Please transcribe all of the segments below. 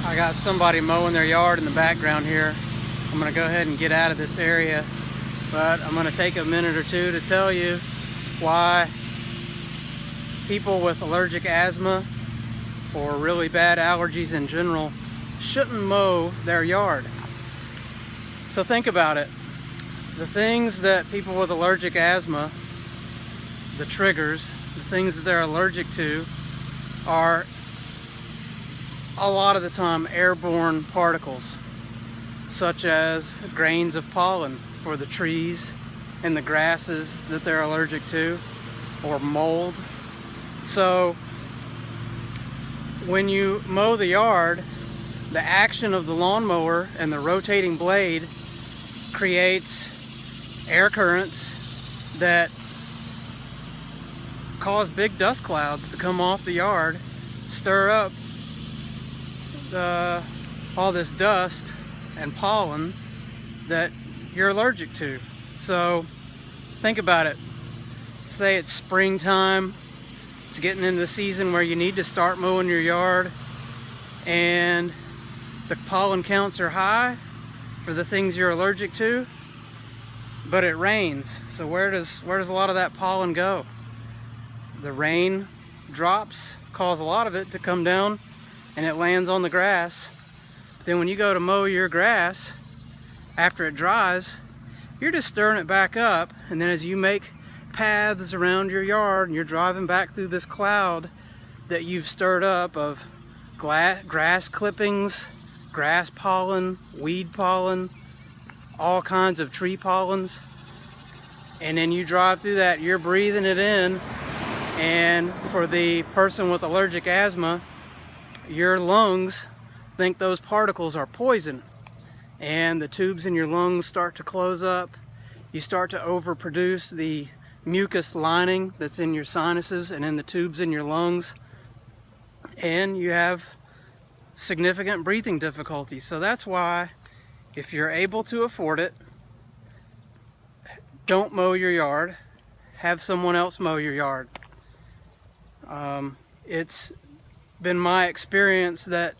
I got somebody mowing their yard in the background here. I'm going to go ahead and get out of this area, but I'm going to take a minute or two to tell you why people with allergic asthma or really bad allergies in general shouldn't mow their yard. So think about it. The things that people with allergic asthma, the triggers, the things that they're allergic to are a lot of the time airborne particles, such as grains of pollen for the trees and the grasses that they're allergic to, or mold. So when you mow the yard, the action of the lawnmower and the rotating blade creates air currents that cause big dust clouds to come off the yard, stir up all this dust and pollen that you're allergic to. So think about it. Say it's springtime, it's getting into the season where you need to start mowing your yard, and the pollen counts are high for the things you're allergic to, but it rains. So where does a lot of that pollen go? The rain drops cause a lot of it to come down and it lands on the grass. Then when you go to mow your grass, after it dries, you're just stirring it back up, and then as you make paths around your yard and you're driving back through this cloud that you've stirred up of grass clippings, grass pollen, weed pollen, all kinds of tree pollens, and then you drive through that, you're breathing it in, and for the person with allergic asthma, your lungs think those particles are poison, and the tubes in your lungs start to close up. You start to overproduce the mucus lining that's in your sinuses and in the tubes in your lungs, and you have significant breathing difficulties. So that's why, if you're able to afford it, don't mow your yard. Have someone else mow your yard. It's been my experience that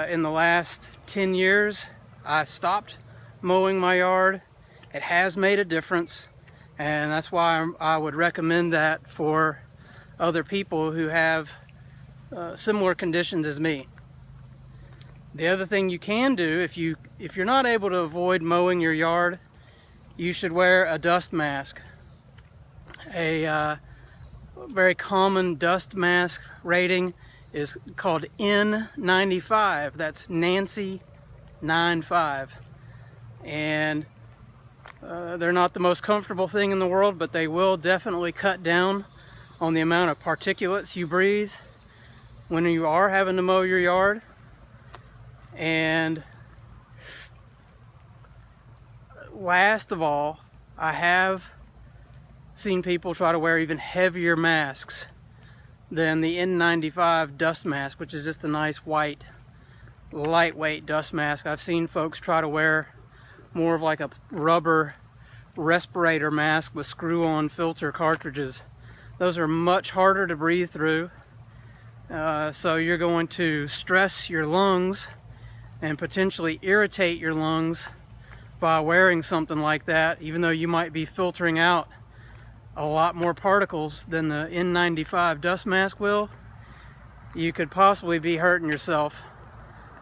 in the last 10 years I stopped mowing my yard. It has made a difference, and that's why I would recommend that for other people who have similar conditions as me. The other thing you can do, if you're not able to avoid mowing your yard, you should wear a dust mask. A very common dust mask rating is called N95. That's Nancy 95. And they're not the most comfortable thing in the world, but they will definitely cut down on the amount of particulates you breathe when you are having to mow your yard. And last of all, I have seen people try to wear even heavier masks than the N95 dust mask, which is just a nice white, lightweight dust mask. I've seen folks try to wear more of like a rubber respirator mask with screw-on filter cartridges. Those are much harder to breathe through. So you're going to stress your lungs and potentially irritate your lungs by wearing something like that, even though you might be filtering out a lot more particles than the N95 dust mask will. You could possibly be hurting yourself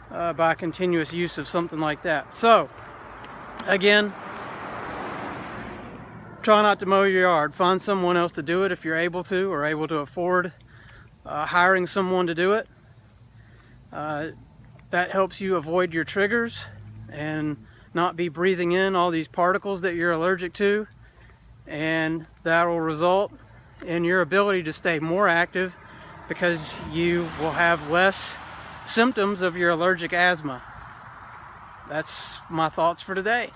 by continuous use of something like that. So again, try not to mow your yard. Find someone else to do it if you're able to, or able to afford hiring someone to do it. That helps you avoid your triggers and not be breathing in all these particles that you're allergic to, and that will result in your ability to stay more active because you will have less symptoms of your allergic asthma. That's my thoughts for today.